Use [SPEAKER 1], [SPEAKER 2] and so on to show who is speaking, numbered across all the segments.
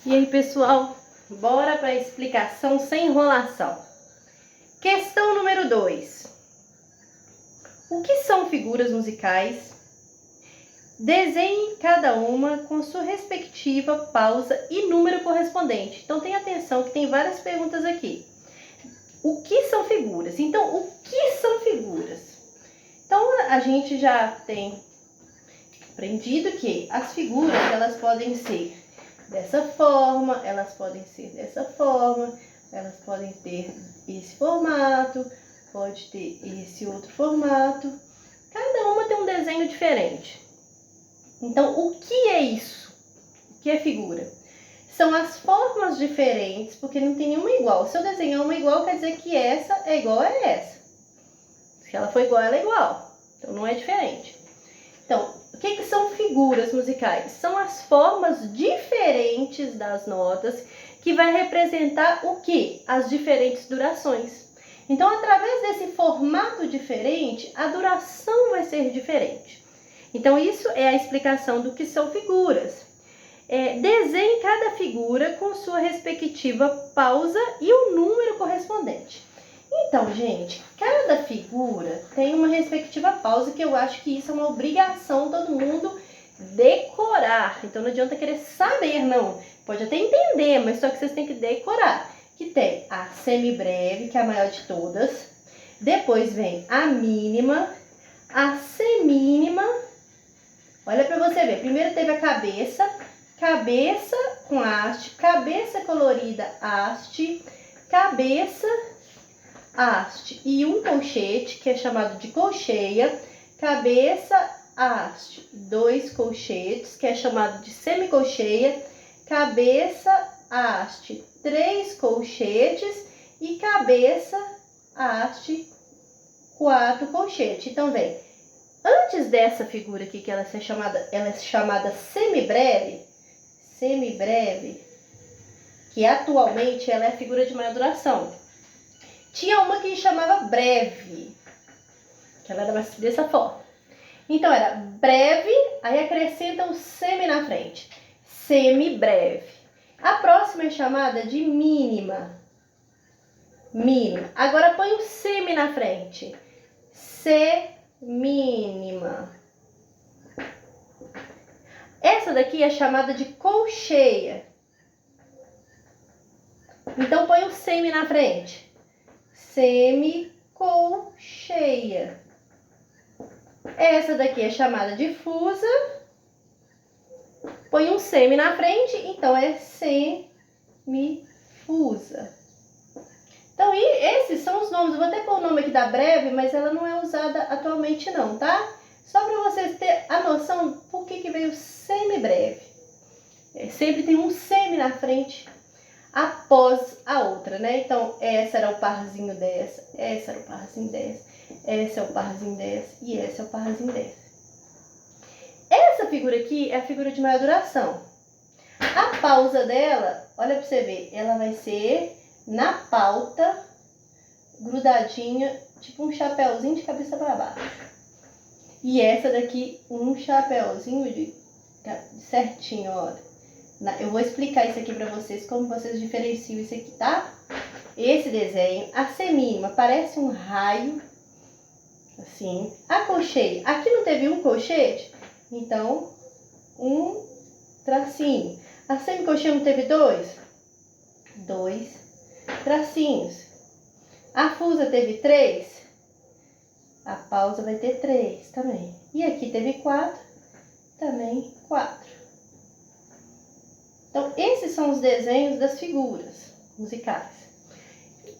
[SPEAKER 1] E aí, pessoal, bora para a explicação sem enrolação. Questão número 2. O que são figuras musicais? Desenhe cada uma com sua respectiva pausa e número correspondente. Então, tenha atenção que tem várias perguntas aqui. O que são figuras? Então, o que são figuras? Então, a gente já tem aprendido que as figuras, elas podem ser dessa forma, elas podem ser dessa forma, elas podem ter esse formato, pode ter esse outro formato. Cada uma tem um desenho diferente. Então, o que é isso? O que é figura? São as formas diferentes, porque não tem nenhuma igual. Se eu desenhar uma igual, quer dizer que essa é igual a essa. Se ela for igual, ela é igual. Então, não é diferente. Então, o que são figuras musicais? São as formas diferentes das notas que vai representar o quê? As diferentes durações. Então, através desse formato diferente, a duração vai ser diferente. Então, isso é a explicação do que são figuras. Desenhe cada figura com sua respectiva pausa e o número correspondente. Então, gente, cada figura tem uma respectiva pausa, que eu acho que isso é uma obrigação todo mundo decorar. Então, não adianta querer saber, não. Pode até entender, mas só que vocês têm que decorar. Que tem a semibreve, que é a maior de todas. Depois vem a mínima, a semínima. Olha para você ver. Primeiro teve a cabeça, cabeça com haste, cabeça colorida, haste, cabeça, haste e um colchete, que é chamado de colcheia, cabeça, haste, 2 colchetes, que é chamado de semicolcheia, cabeça, haste, 3 colchetes e cabeça, haste, 4 colchetes. Então, vem, antes dessa figura aqui, que ela é chamada semibreve, que atualmente ela é a figura de maior duração. Tinha uma que chamava breve, que ela era dessa forma. Então, era breve, aí acrescenta o semi na frente. Semibreve. A próxima é chamada de mínima. Mínima. Agora, põe o semi na frente. Semínima. Essa daqui é chamada de colcheia. Então, põe o semi na frente. Semicolcheia. Essa daqui é chamada de fusa. Põe um semi na frente, então é semifusa. Então, esses são os nomes. Eu vou até pôr o nome aqui da breve, mas ela não é usada atualmente não, tá? Só para vocês terem a noção por que veio semibreve. Sempre tem um semi na frente após a outra, né? Então, essa era o parzinho dessa, essa era o parzinho dessa, essa é o parzinho dessa e essa é o parzinho dessa. Essa figura aqui é a figura de maior duração. A pausa dela, olha pra você ver, ela vai ser na pauta, grudadinha, tipo um chapéuzinho de cabeça para baixo. E essa daqui, um chapéuzinho de certinho, olha. Eu vou explicar isso aqui para vocês, como vocês diferenciam isso aqui, tá? Esse desenho, a semínima, parece um raio, assim. A colcheia, aqui não teve um colchete? Então, um tracinho. A semicolcheia não teve 2? 2 tracinhos. A fusa teve 3? A pausa vai ter 3 também. E aqui teve 4, também 4. Então, esses são os desenhos das figuras musicais.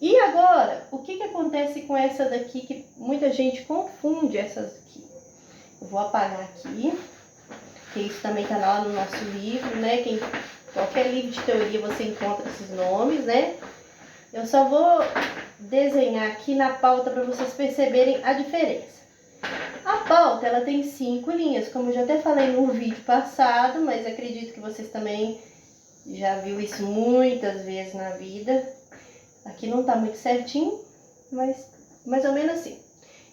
[SPEAKER 1] E agora, o que acontece com essa daqui, que muita gente confunde essas aqui? Eu vou apagar aqui, que isso também está lá no nosso livro, né? Qualquer livro de teoria você encontra esses nomes, né? Eu só vou desenhar aqui na pauta para vocês perceberem a diferença. A pauta, ela tem 5 linhas, como eu já até falei no vídeo passado, mas acredito que vocês também já viu isso muitas vezes na vida. Aqui não tá muito certinho, mas mais ou menos assim.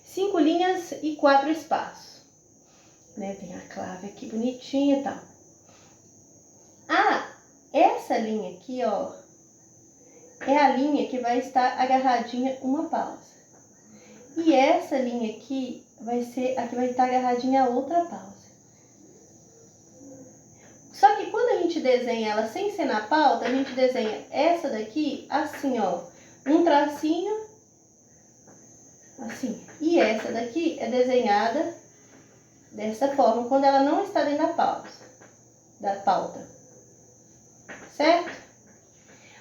[SPEAKER 1] 5 linhas e 4 espaços. Né? Tem a clave aqui bonitinha e tal. Essa essa linha aqui, ó, é a linha que vai estar agarradinha uma pausa. E essa linha aqui vai ser a que vai estar agarradinha a outra pausa. Só que quando a gente desenha ela sem ser na pauta, a gente desenha essa daqui assim, ó, um tracinho, assim. E essa daqui é desenhada dessa forma, quando ela não está dentro da pauta. Certo?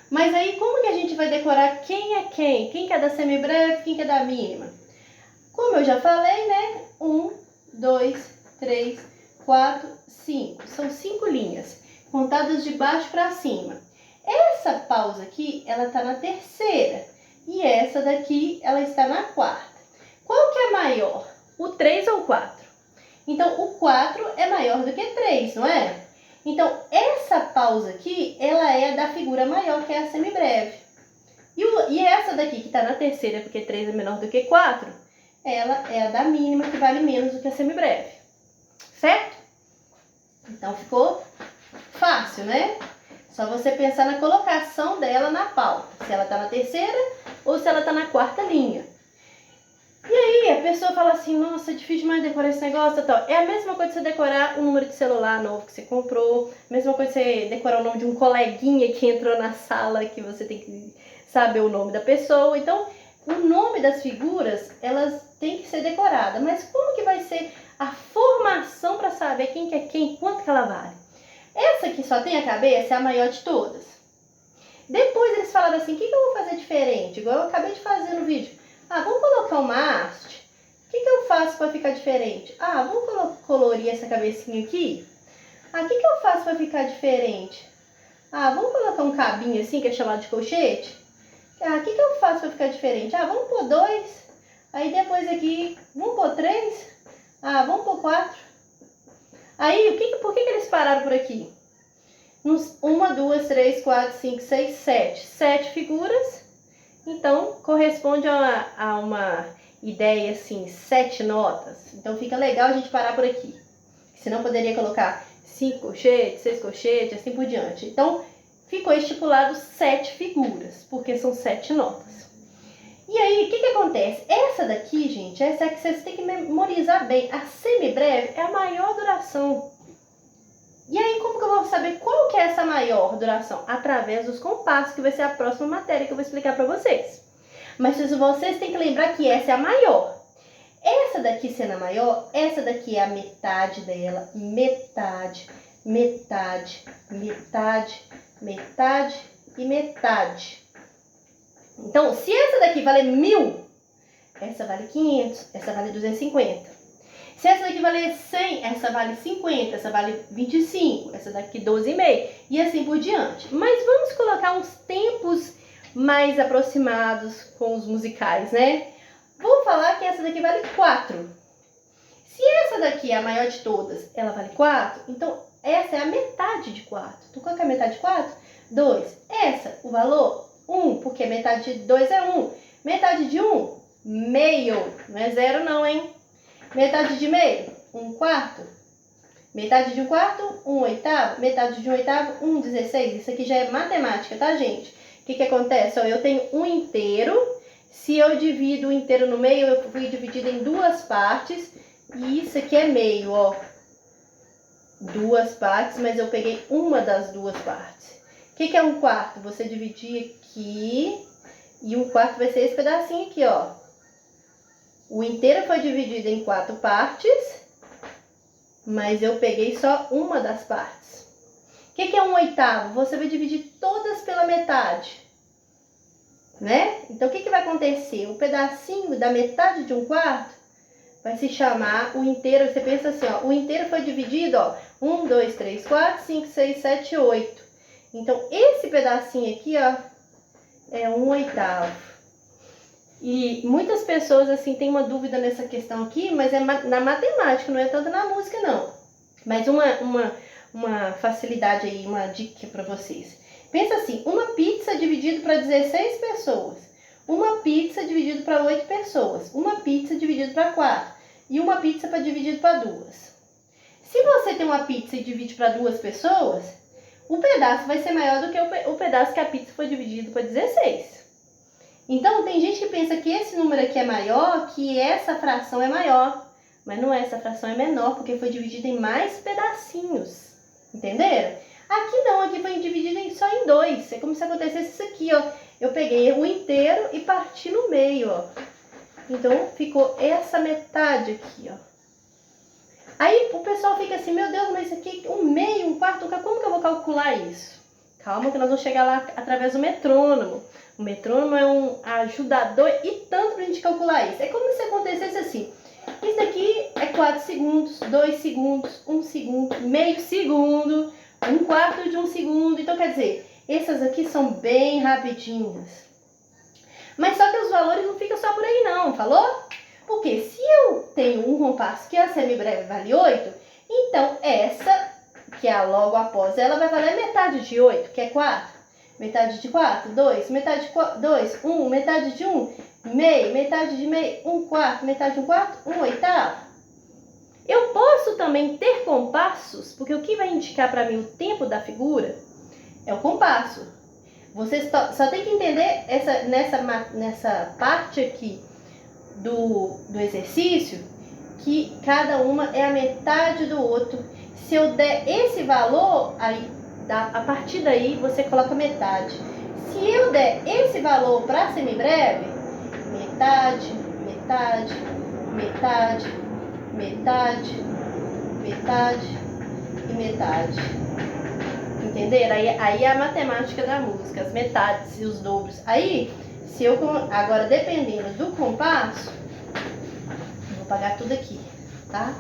[SPEAKER 1] Mas aí, como que a gente vai decorar quem é quem? Quem que é da semibreve, quem que é da mínima? Como eu já falei, né? 1, 2, 3, 4, 5. São 5 linhas, contadas de baixo para cima. Essa pausa aqui, ela está na terceira. E essa daqui, ela está na quarta. Qual que é maior? O 3 ou o 4? Então, o 4 é maior do que 3, não é? Então, essa pausa aqui, ela é da figura maior, que é a semibreve. E essa daqui, que está na terceira, porque 3 é menor do que 4, ela é a da mínima, que vale menos do que a semibreve. Certo? Então, ficou fácil, né? Só você pensar na colocação dela na pauta. Se ela está na terceira ou se ela está na quarta linha. E aí, a pessoa fala assim, nossa, é difícil demais decorar esse negócio e tal. É a mesma coisa você decorar um número de celular novo que você comprou. Mesma coisa você decorar o nome de um coleguinha que entrou na sala, que você tem que saber o nome da pessoa. Então, o nome das figuras, elas têm que ser decoradas. Mas como que vai ser a formação para saber quem que é quem, quanto que ela vale? Essa que só tem a cabeça é a maior de todas. Depois eles falaram assim, o que eu vou fazer diferente? Igual eu acabei de fazer no vídeo. Ah, vamos colocar uma haste? O que eu faço para ficar diferente? Ah, vamos colorir essa cabecinha aqui? Ah, o que eu faço para ficar diferente? Ah, vamos colocar um cabinho assim, que é chamado de colchete? Ah, o que eu faço para ficar diferente? Ah, vamos pôr 2. Aí depois aqui, vamos pôr 3. Ah, vamos pôr 4. Aí, por que eles pararam por aqui? 1, 2, 3, 4, 5, 6, 7. 7 figuras. Então, corresponde a uma ideia, assim, 7 notas. Então, fica legal a gente parar por aqui. Senão, poderia colocar 5 colchetes, 6 colchetes, assim por diante. Então, ficou estipulado 7 figuras, porque são 7 notas. E aí, o que acontece? Essa daqui, gente, essa é que vocês têm que memorizar bem. A semibreve é a maior duração. E aí, como que eu vou saber qual que é essa maior duração? Através dos compassos, que vai ser a próxima matéria que eu vou explicar para vocês. Mas vocês têm que lembrar que essa é a maior. Essa daqui sendo a maior, essa daqui é a metade dela. Metade, metade, metade, metade e metade. Então, se essa daqui vale 1000, essa vale 500, essa vale 250. Se essa daqui valer 100, essa vale 50, essa vale 25, essa daqui 12,5 e assim por diante. Mas vamos colocar uns tempos mais aproximados com os musicais, né? Vou falar que essa daqui vale 4. Se essa daqui é a maior de todas, ela vale 4, então essa é a metade de 4. Então qual que é a metade de 4? 2. Essa, o valor? 1, porque metade de 2 é 1. Metade de 1? Meio. Não é 0 não, hein? Metade de meio, 1/4. Metade de 1/4, 1/8. Metade de 1/8, 1/16. Isso aqui já é matemática, tá, gente? O que acontece? Ó, eu tenho um inteiro. Se eu divido o inteiro no meio, eu fui dividido em 2 partes. E isso aqui é meio, ó. 2 partes, mas eu peguei uma das 2 partes. O que é 1/4? Você dividir aqui. E 1/4 vai ser esse pedacinho aqui, ó. O inteiro foi dividido em 4 partes, mas eu peguei só uma das partes. O que é 1/8? Você vai dividir todas pela metade, né? Então, o que vai acontecer? O pedacinho da metade de 1/4 vai se chamar o inteiro. Você pensa assim, ó, o inteiro foi dividido, ó, 1, 2, 3, 4, 5, 6, 7, 8. Então, esse pedacinho aqui, ó, é 1/8. E muitas pessoas, assim, têm uma dúvida nessa questão aqui, mas é na matemática, não é tanto na música, não. Mas uma facilidade aí, uma dica para vocês. Pensa assim, uma pizza dividido para 16 pessoas, uma pizza dividido para 8 pessoas, uma pizza dividido para 4 e uma pizza para dividido para 2. Se você tem uma pizza e divide para 2 pessoas, o pedaço vai ser maior do que o pedaço que a pizza foi dividido para 16. Então, tem gente que pensa que esse número aqui é maior, que essa fração é maior. Mas não é, essa fração é menor, porque foi dividida em mais pedacinhos. Entenderam? Aqui não, aqui foi dividida só em 2. É como se acontecesse isso aqui, ó. Eu peguei o inteiro e parti no meio, ó. Então, ficou essa metade aqui, ó. Aí o pessoal fica assim, meu Deus, mas isso aqui, um meio, um quarto, como que eu vou calcular isso? Calma que nós vamos chegar lá através do metrônomo. O metrônomo é um ajudador e tanto pra gente calcular isso. É como se acontecesse assim. Isso daqui é 4 segundos, 2 segundos, 1 segundo, meio segundo, 1/4 de 1 segundo. Então, quer dizer, essas aqui são bem rapidinhas. Mas só que os valores não ficam só por aí não, falou? Porque se eu tenho um compasso que a semibreve vale 8, então essa, que é a logo após ela, vai valer metade de 8, que é 4. Metade de 4, 2, metade de 2, 1, metade de 1, meio, metade de meio, 1/4, metade de 1/4, 1/8. Eu posso também ter compassos, porque o que vai indicar para mim o tempo da figura é o compasso. Você só tem que entender nessa parte aqui do exercício, que cada uma é a metade do outro. Se eu der esse valor, aí, a partir daí você coloca metade. Se eu der esse valor para a semibreve, metade, metade, metade, metade, metade e metade. Entenderam? Aí é a matemática da música, as metades e os dobros. Aí, se eu agora dependendo do compasso, eu vou apagar tudo aqui, tá?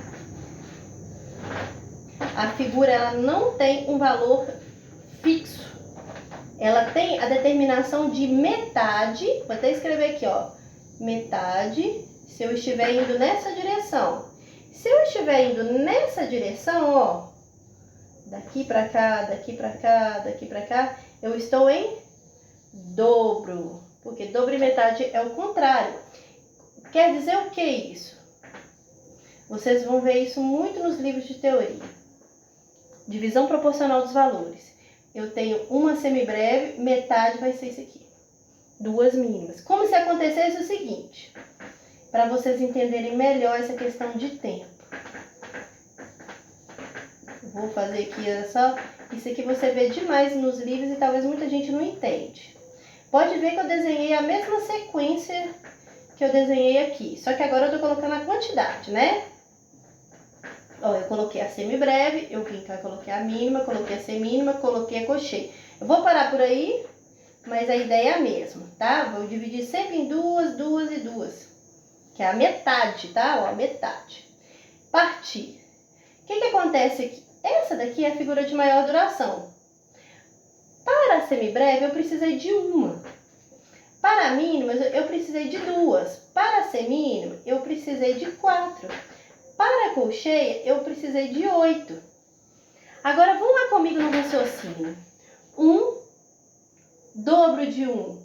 [SPEAKER 1] A figura ela não tem um valor fixo. Ela tem a determinação de metade. Vou até escrever aqui, ó. Metade, se eu estiver indo nessa direção. Se eu estiver indo nessa direção, ó, daqui pra cá, daqui pra cá, daqui pra cá, eu estou em dobro. Porque dobro e metade é o contrário. Quer dizer o que isso? Vocês vão ver isso muito nos livros de teoria. Divisão proporcional dos valores. Eu tenho uma semibreve, metade vai ser isso aqui. 2 mínimas. Como se acontecesse o seguinte, para vocês entenderem melhor essa questão de tempo. Vou fazer aqui, olha só. Isso aqui você vê demais nos livros e talvez muita gente não entende. Pode ver que eu desenhei a mesma sequência que eu desenhei aqui. Só que agora eu tô colocando a quantidade, né? Ó, eu coloquei a semibreve, eu vim cá, coloquei a mínima, coloquei a semínima, coloquei a cocheia. Eu vou parar por aí, mas a ideia é a mesma, tá? Vou dividir sempre em 2, 2 e 2. Que é a metade, tá? Ó, metade. Partir. O que acontece aqui? Essa daqui é a figura de maior duração. Para a semibreve, eu precisei de uma. Para a mínima, eu precisei de 2. Para a semínima, eu precisei de 4. Para a colcheia, eu precisei de 8. Agora, vamos lá comigo no raciocínio. 1, dobro de 1,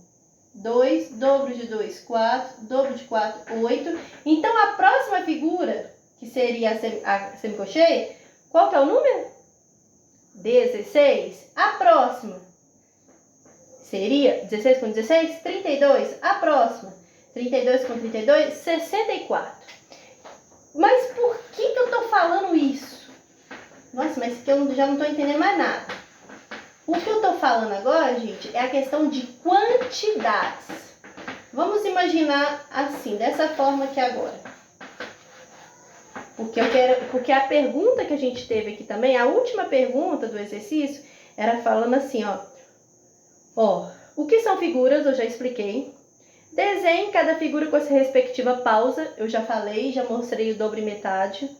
[SPEAKER 1] 2, dobro de 2, 4, dobro de 4, 8. Então, a próxima figura, que seria a semicolcheia, qual que é o número? 16. A próxima seria 16 com 16, 32. A próxima, 32 com 32, 64. Mas por que eu tô falando isso? Nossa, mas que eu já não tô entendendo mais nada. O que eu tô falando agora, gente, é a questão de quantidades. Vamos imaginar assim, dessa forma aqui agora. Porque a pergunta que a gente teve aqui também, a última pergunta do exercício, era falando assim, ó, o que são figuras, eu já expliquei. Desenhe cada figura com a sua respectiva pausa, eu já falei, já mostrei o dobro e metade.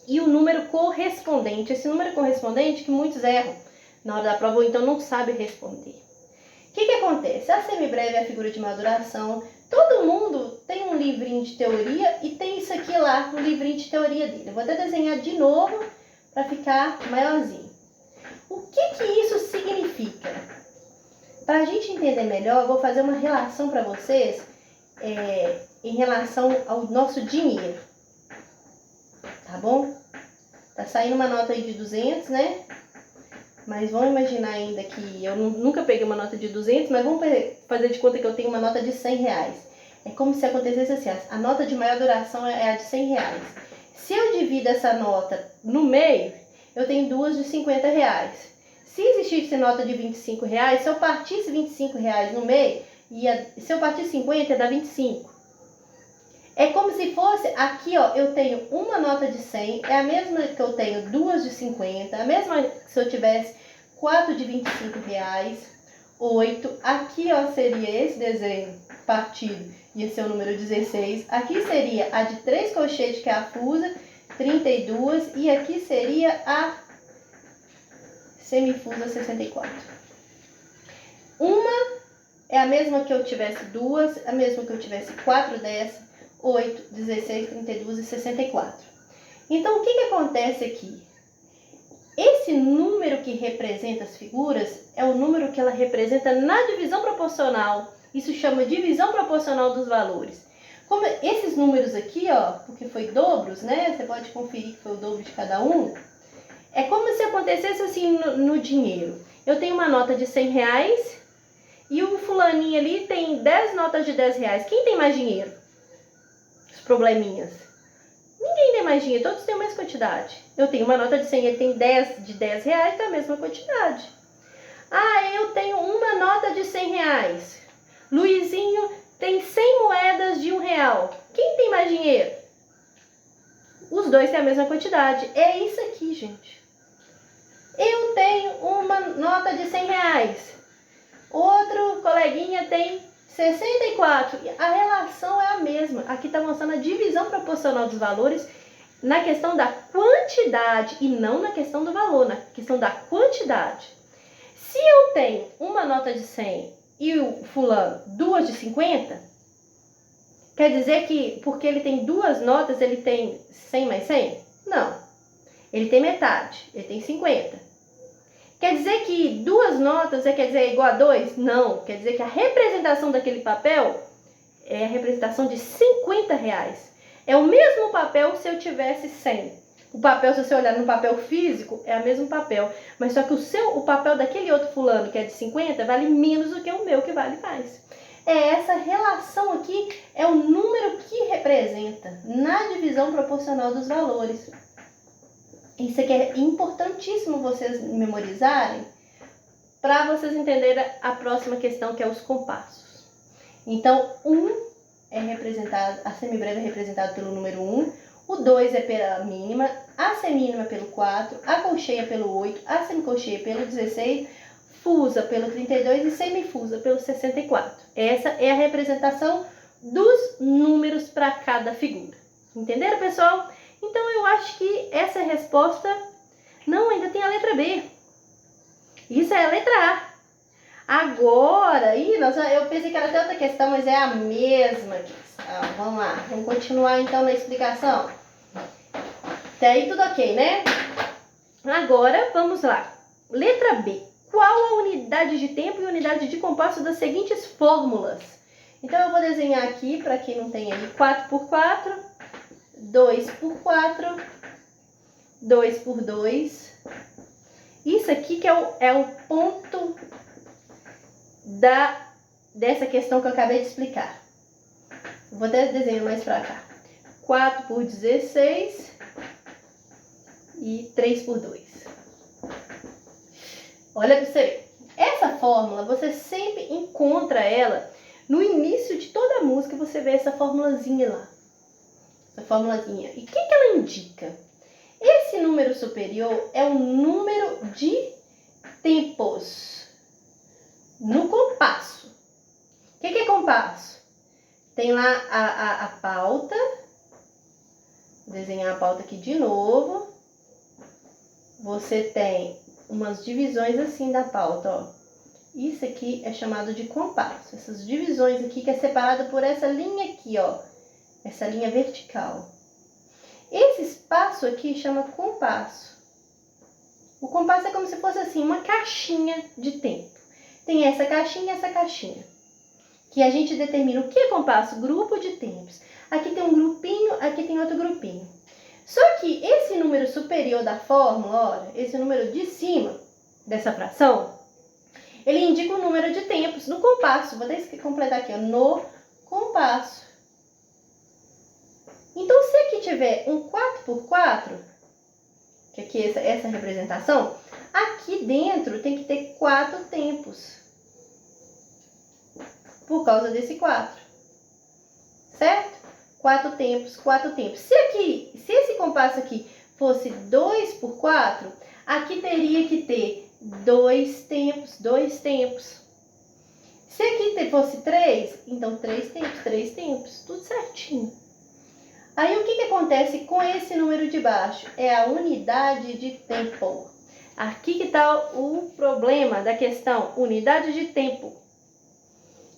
[SPEAKER 1] E o número correspondente, esse número correspondente que muitos erram na hora da prova ou então não sabem responder. O que acontece? A semibreve é a figura de maduração. Todo mundo tem um livrinho de teoria e tem isso aqui lá no livrinho de teoria dele. Eu vou até desenhar de novo para ficar maiorzinho. O que isso significa? Para a gente entender melhor, eu vou fazer uma relação para vocês em relação ao nosso dinheiro. Tá bom? Tá saindo uma nota aí de 200, né? Mas vamos imaginar ainda que eu nunca peguei uma nota de 200, mas vamos fazer de conta que eu tenho uma nota de 100 reais. É como se acontecesse assim, a nota de maior duração é a de 100 reais. Se eu divido essa nota no meio, eu tenho duas de 50 reais. Se existisse nota de 25 reais, se eu partisse 25 reais no meio, se eu partisse 50, ia dar 25. É como se fosse, aqui ó, eu tenho uma nota de 100, é a mesma que eu tenho duas de 50, a mesma que se eu tivesse 4 de 25 reais, 8. Aqui ó, seria esse desenho partido, ia ser o número 16. Aqui seria a de 3 colchetes, que é a fusa, 32. E aqui seria a semifusa, 64. Uma é a mesma que eu tivesse duas, a mesma que eu tivesse 4 dessa, 8, 16, 32 e 64. Então, o que acontece aqui? Esse número que representa as figuras é o número que ela representa na divisão proporcional. Isso chama divisão proporcional dos valores. Como esses números aqui, ó, porque foi dobros, né? Você pode conferir que foi o dobro de cada um. É como se acontecesse assim no dinheiro. Eu tenho uma nota de 100 reais e o fulaninho ali tem 10 notas de 10 reais. Quem tem mais dinheiro? Probleminhas. Ninguém tem mais dinheiro, todos têm a mesma quantidade. Eu tenho uma nota de 100, ele tem 10 de 10 reais, tem a mesma quantidade. Ah, eu tenho uma nota de 100 reais. Luizinho tem 100 moedas de R$1. Quem tem mais dinheiro? Os dois têm a mesma quantidade. É isso aqui, gente. Eu tenho uma nota de 100 reais. Outro coleguinha tem 64. A relação é a mesma. Aqui está mostrando a divisão proporcional dos valores na questão da quantidade e não na questão do valor, na questão da quantidade. Se eu tenho uma nota de 100 e o fulano duas de 50, quer dizer que porque ele tem duas notas, ele tem 100 mais 100? Não. Ele tem metade, ele tem 50. Quer dizer que duas notas quer dizer igual a 2? Não. Quer dizer que a representação daquele papel é a representação de 50 reais. É o mesmo papel se eu tivesse 100. O papel, se você olhar no papel físico, é o mesmo papel. Mas só que o papel daquele outro fulano, que é de 50, vale menos do que o meu, que vale mais. Essa relação aqui é o número que representa na divisão proporcional dos valores. Isso aqui é importantíssimo vocês memorizarem para vocês entenderem a próxima questão, que é os compassos. Então, 1 é representado, a semibreve é representada pelo número 1, o 2 é pela mínima, a semínima pelo 4, a colcheia pelo 8, a semicolcheia pelo 16, fusa pelo 32 e semifusa pelo 64. Essa é a representação dos números para cada figura. Entenderam, pessoal? Então, eu acho que essa resposta... Não, ainda tem a letra B. Isso é a letra A. Agora... eu pensei que era até outra questão, mas é a mesma questão. Vamos lá, vamos continuar então na explicação. Até aí tudo ok, né? Agora, vamos lá. Letra B. Qual a unidade de tempo e unidade de compasso das seguintes fórmulas? Então, eu vou desenhar aqui, para quem não tem aí, 4 por 4... 2 por 4, 2 por 2. Isso aqui que é o ponto dessa questão que eu acabei de explicar. Vou até desenhar mais pra cá. 4 por 16 e 3 por 2. Olha pra você ver. Essa fórmula, você sempre encontra ela no início de toda a música, você vê essa formulazinha lá. Essa formulazinha. E o que ela indica? Esse número superior é o número de tempos no compasso. O que é compasso? Tem lá a pauta. Vou desenhar a pauta aqui de novo. Você tem umas divisões assim da pauta, ó. Isso aqui é chamado de compasso. Essas divisões aqui que é separada por essa linha aqui, ó. Essa linha vertical. Esse espaço aqui chama compasso. O compasso é como se fosse assim, uma caixinha de tempo. Tem essa caixinha e essa caixinha. Que a gente determina o que é compasso? Grupo de tempos. Aqui tem um grupinho, aqui tem outro grupinho. Só que esse número superior da fórmula, olha, esse número de cima, dessa fração, ele indica o número de tempos no compasso. Vou até completar aqui, ó, no compasso. Então, se aqui tiver um 4x4, que aqui é essa representação, aqui dentro tem que ter 4 tempos. Por causa desse 4. Certo? 4 tempos, 4 tempos. Se esse compasso aqui fosse 2x4, aqui teria que ter 2 tempos, 2 tempos. Se aqui fosse 3, então 3 tempos, 3 tempos, tudo certinho. Aí o que acontece com esse número de baixo? É a unidade de tempo. Aqui que está o problema da questão, unidade de tempo.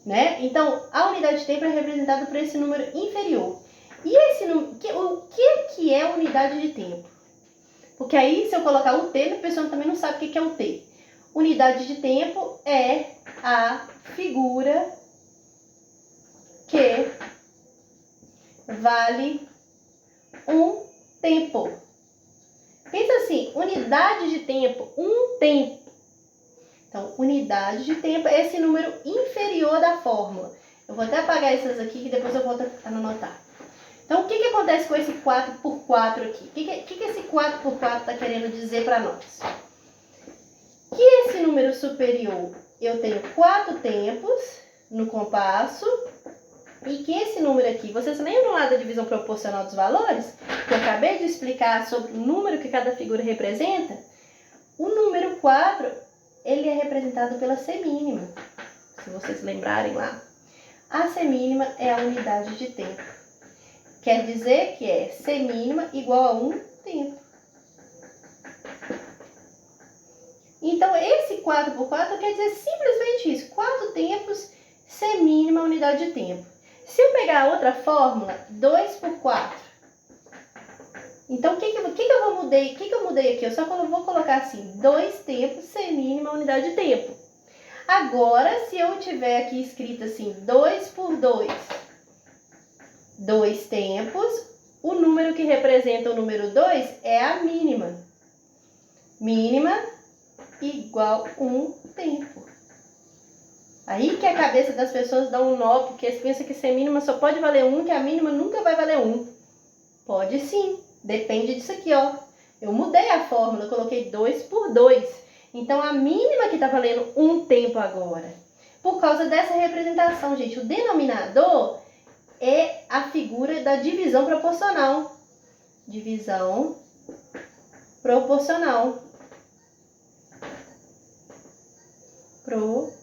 [SPEAKER 1] Né? Então, a unidade de tempo é representada por esse número inferior. E esse número, o que é unidade de tempo? Porque aí, se eu colocar o T, a pessoa também não sabe o que é o T. Unidade de tempo é a figura que vale um tempo. Pensa assim, unidade de tempo, um tempo. Então, unidade de tempo é esse número inferior da fórmula. Eu vou até apagar essas aqui, que depois eu volto a anotar. Então, o que acontece com esse 4x4 aqui? O que esse 4x4 está querendo dizer para nós? Que esse número superior, eu tenho 4 tempos no compasso, e que esse número aqui, vocês lembram lá da divisão proporcional dos valores? Que eu acabei de explicar sobre o número que cada figura representa? O número 4, ele é representado pela semínima, se vocês lembrarem lá. A semínima é a unidade de tempo. Quer dizer que é semínima igual a 1 tempo. Então, esse 4x4 quer dizer simplesmente isso. 4 tempos, semínima unidade de tempo. Se eu pegar a outra fórmula, 2x4. Então, o que eu mudei aqui? Eu só vou colocar assim, 2 tempos, semínima unidade de tempo. Agora, se eu tiver aqui escrito assim, 2x2, 2 tempos, o número que representa o número 2 é a mínima. Mínima igual 1 tempo. Aí que a cabeça das pessoas dá um nó, porque eles pensam que semínima só pode valer 1, que a mínima nunca vai valer 1. Pode sim, depende disso aqui, ó. Eu mudei a fórmula, eu coloquei 2x2. Então, a mínima que está valendo 1 tempo agora. Por causa dessa representação, gente, o denominador é a figura da divisão proporcional. Divisão proporcional. Proporcional.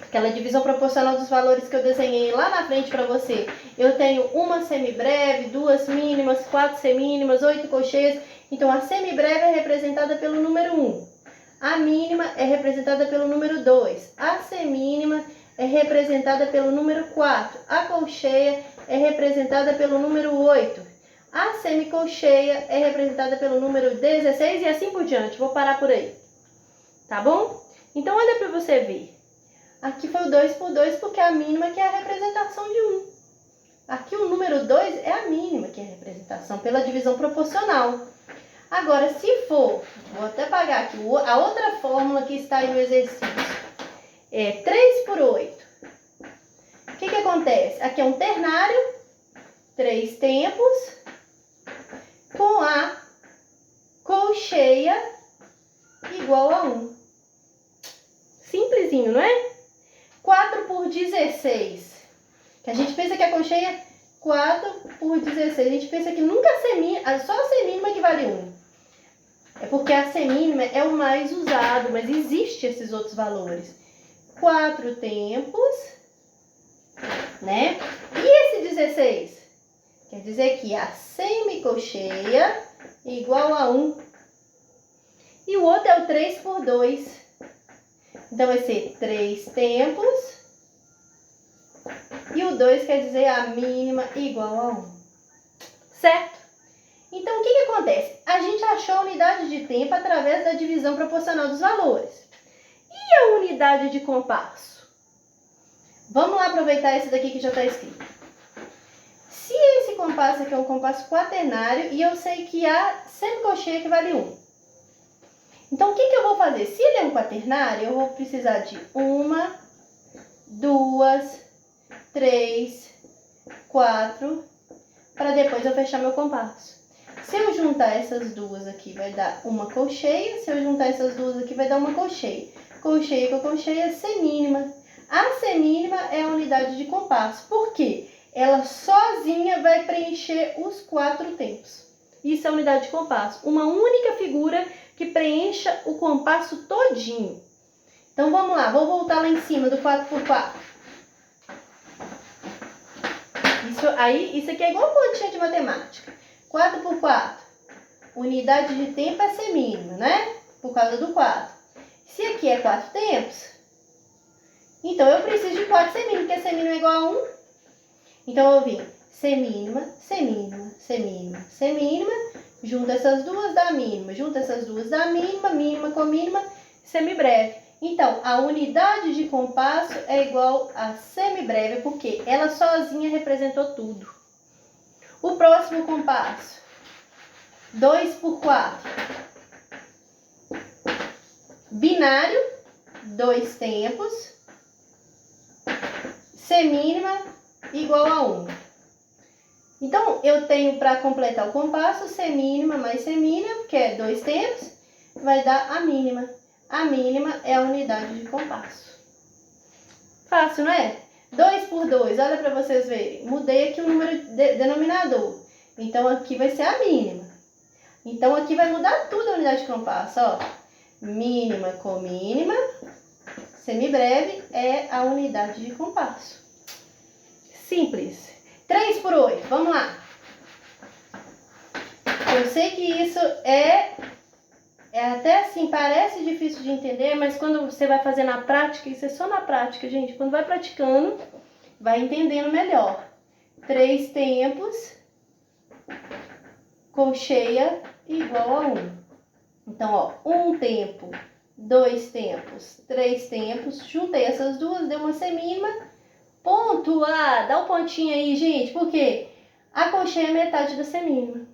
[SPEAKER 1] Aquela divisão proporcional dos valores que eu desenhei lá na frente para você. Eu tenho uma semibreve, 2 mínimas, 4 semínimas, 8 colcheias. Então, a semibreve é representada pelo número 1. A mínima é representada pelo número 2. A semínima é representada pelo número 4. A colcheia é representada pelo número 8. A semicolcheia é representada pelo número 16 e assim por diante. Vou parar por aí. Tá bom? Então, olha para você ver. Aqui foi o 2x2 porque a mínima que é a representação de 1. Aqui o número 2 é a mínima que é a representação pela divisão proporcional. Agora, se for, vou até apagar aqui, a outra fórmula que está aí no exercício é 3/8. O que acontece? Aqui é um ternário, 3 tempos, com a colcheia igual a 1. Simplesinho, não é? 4/16. Que a gente pensa que a colcheia é 4/16. A gente pensa que nunca só a semínima que vale 1. É porque a semínima é o mais usado, mas existe esses outros valores. 4 tempos, né? E esse 16? Quer dizer que a semicolcheia é igual a 1. E o outro é o 3/2. Então, vai ser 3 tempos. E o 2 quer dizer a mínima igual a 1. Certo? Então, o que acontece? A gente achou a unidade de tempo através da divisão proporcional dos valores. E a unidade de compasso? Vamos lá aproveitar esse daqui que já está escrito. Se esse compasso aqui é um compasso quaternário e eu sei que a semicolcheia equivale 1. Então, o que eu vou fazer? Se ele é um quaternário, eu vou precisar de 1, 2, 3, 4, para depois eu fechar meu compasso. Se eu juntar essas duas aqui, vai dar uma colcheia. Se eu juntar essas duas aqui, vai dar uma colcheia. Colcheia com colcheia, semínima. A semínima é a unidade de compasso. Por quê? Ela sozinha vai preencher os 4 tempos. Isso é a unidade de compasso. Uma única figura que preencha o compasso todinho. Então, vamos lá. Vou voltar lá em cima do 4x4. Isso aqui é igual continha de matemática. 4x4. Unidade de tempo é semínima, né? Por causa do 4. Se aqui é 4 tempos, então eu preciso de 4 semínimas, porque semínima é igual a 1. Então, eu vim semínima, semínima, semínima, semínima. Junta essas duas, dá mínima. Junta essas duas, dá mínima. Mínima com mínima, semibreve. Então, a unidade de compasso é igual a semibreve, porque ela sozinha representou tudo. O próximo compasso, 2x4. Binário, 2 tempos. Semínima igual a 1. Então, eu tenho para completar o compasso, semínima mais semínima, que é 2 tempos, vai dar a mínima. A mínima é a unidade de compasso. Fácil, não é? 2 por 2, olha para vocês verem. Mudei aqui o número denominador. Então, aqui vai ser a mínima. Então, aqui vai mudar tudo a unidade de compasso, ó. Mínima com mínima, semibreve é a unidade de compasso. Simples. 3 por 8, vamos lá. Eu sei que isso é até assim, parece difícil de entender, mas quando você vai fazer na prática, isso é só na prática, gente. Quando vai praticando, vai entendendo melhor. 3 tempos, colcheia igual a 1. Então, ó, 1 tempo, 2 tempos, 3 tempos. Juntei essas duas, deu uma semínima. Ponto A, dá um pontinho aí, gente, porque a colcheia é metade da semínima.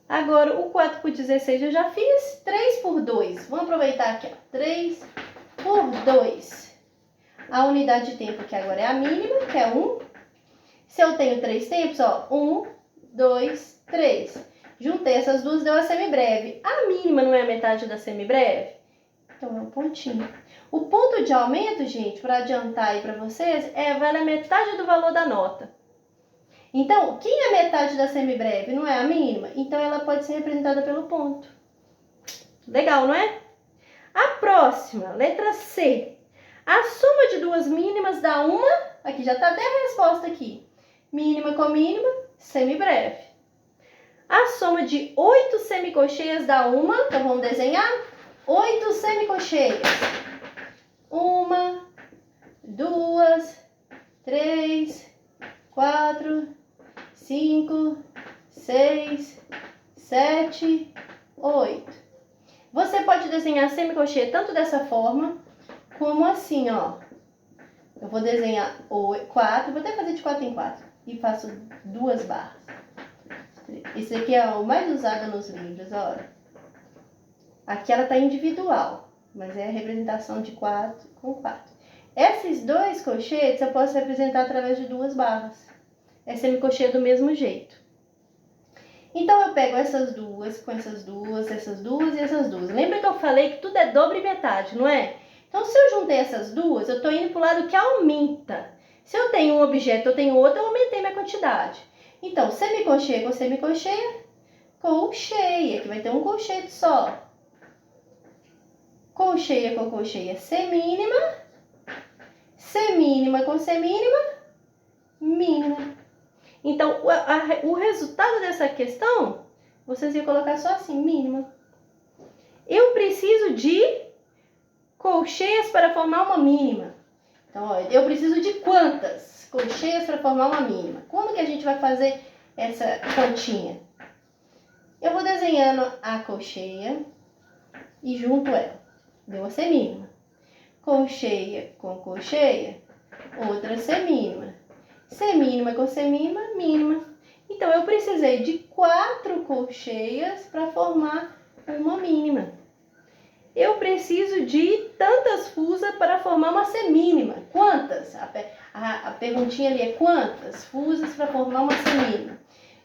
[SPEAKER 1] Agora, o 4 por 16 eu já fiz. 3 por 2. Vamos aproveitar aqui, ó. 3 por 2. A unidade de tempo aqui agora é a mínima, que é 1. Se eu tenho 3 tempos, ó. 1, 2, 3. Juntei essas duas, deu a semibreve. A mínima não é a metade da semibreve? Então, é um pontinho. O ponto de aumento, gente, para adiantar aí para vocês, vale a metade do valor da nota. Então, quem é metade da semibreve não é a mínima? Então, ela pode ser representada pelo ponto. Legal, não é? A próxima, letra C. A soma de duas mínimas dá uma... Aqui já está até a resposta aqui. Mínima com mínima, semibreve. A soma de 8 semicolcheias dá uma... Então, vamos desenhar? 8 semicolcheias. 1, 2, 3, 4, 5, 6, 7, 8. Você pode desenhar a semicolcheia tanto dessa forma, como assim, ó. Eu vou desenhar 4, vou até fazer de 4 em 4. E faço 2 barras. Esse aqui é o mais usado nos livros, olha. Aqui ela tá individual, mas é a representação de 4 com 4. Esses 2 colchetes eu posso representar através de 2 barras. É semicolcheia do mesmo jeito. Então, eu pego essas duas, com essas duas, essas duas e essas duas. Lembra que eu falei que tudo é dobro e metade, não é? Então, se eu juntei essas duas, eu estou indo para o lado que aumenta. Se eu tenho um objeto, eu tenho outro, eu aumentei minha quantidade. Então, semicolcheia com semicolcheia, colcheia, que vai ter um colchete só. Colcheia com colcheia, semínima. Semínima com semínima, mínima. Então, o resultado dessa questão, vocês iam colocar só assim, mínima. Eu preciso de colcheias para formar uma mínima. Então, ó, eu preciso de quantas colcheias para formar uma mínima? Como que a gente vai fazer essa continha? Eu vou desenhando a colcheia e junto ela. Deu a semínima. Colcheia com colcheia, outra semínima. semínima com semínima, mínima. Então, eu precisei de 4 colcheias para formar uma mínima. Eu preciso de tantas fusas para formar uma semínima. Quantas? A perguntinha ali é quantas fusas para formar uma semínima.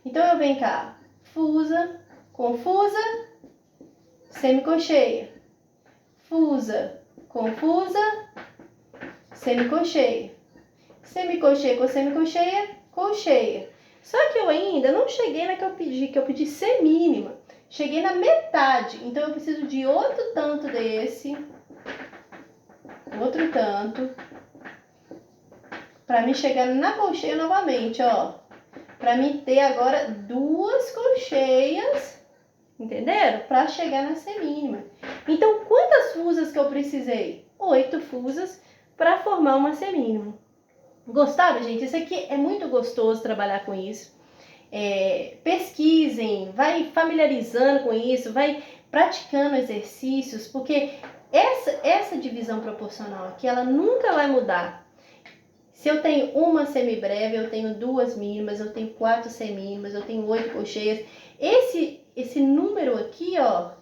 [SPEAKER 1] Então, eu venho cá, fusa, confusa, semicolcheia. Fusa, confusa, semicolcheia. Semicolcheia com semicolcheia, colcheia. Só que eu ainda não cheguei na que eu pedi semínima. Cheguei na metade, então eu preciso de outro tanto desse, outro tanto, para me chegar na colcheia novamente, ó. Para mim ter agora 2 colcheias, entenderam? Para chegar na semínima. Então, quantas fusas que eu precisei? 8 fusas para formar uma semínima. Gostaram, gente? Isso aqui é muito gostoso trabalhar com isso. Pesquisem, vai familiarizando com isso, vai praticando exercícios, porque essa divisão proporcional aqui, ela nunca vai mudar. Se eu tenho uma semibreve, eu tenho 2 mínimas, eu tenho 4 semínimas, eu tenho 8 colcheias. Esse número aqui, ó,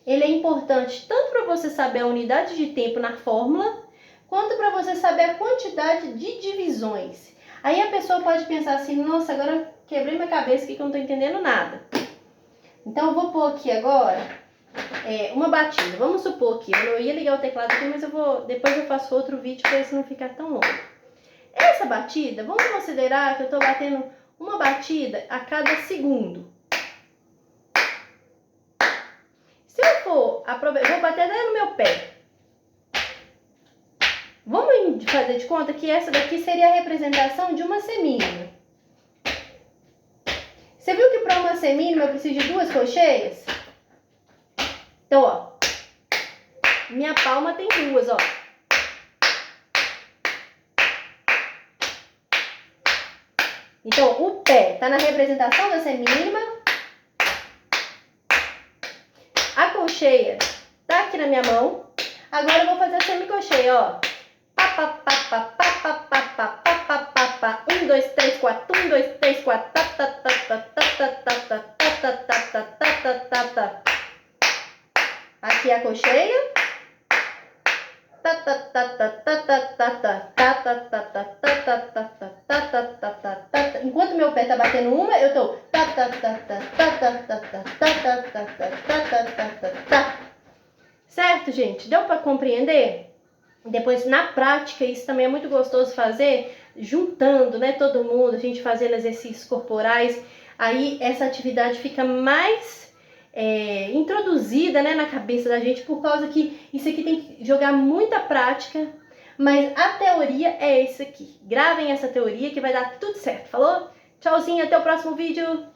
[SPEAKER 1] ele é importante tanto para você saber a unidade de tempo na fórmula, quanto para você saber a quantidade de divisões. Aí a pessoa pode pensar assim, nossa, agora eu quebrei minha cabeça aqui que eu não estou entendendo nada. Então eu vou pôr aqui agora uma batida. Vamos supor que eu ia ligar o teclado aqui, mas depois eu faço outro vídeo para isso não ficar tão longo. Essa batida, vamos considerar que eu estou batendo uma batida a cada segundo. Se eu for aproveitar, vou bater até no meu pé. Vamos fazer de conta que essa daqui seria a representação de uma semínima. Você viu que para uma semínima eu preciso de 2 colcheias? Então, ó, minha palma tem 2, ó. Então, o pé tá na representação da semínima. A colcheia tá aqui na minha mão. Agora eu vou fazer a semicolcheia, ó. 1, 2, 3, 4. 1, 2, 3, 4. Aqui a colcheia. Enquanto meu pé tá batendo uma, eu tô. Certo, gente? Deu para compreender? Depois, na prática, isso também é muito gostoso fazer, juntando, né, todo mundo, a gente fazendo exercícios corporais. Aí essa atividade fica mais introduzida, né, na cabeça da gente, por causa que isso aqui tem que jogar muita prática, mas a teoria é isso aqui. Gravem essa teoria que vai dar tudo certo, falou? Tchauzinho, até o próximo vídeo!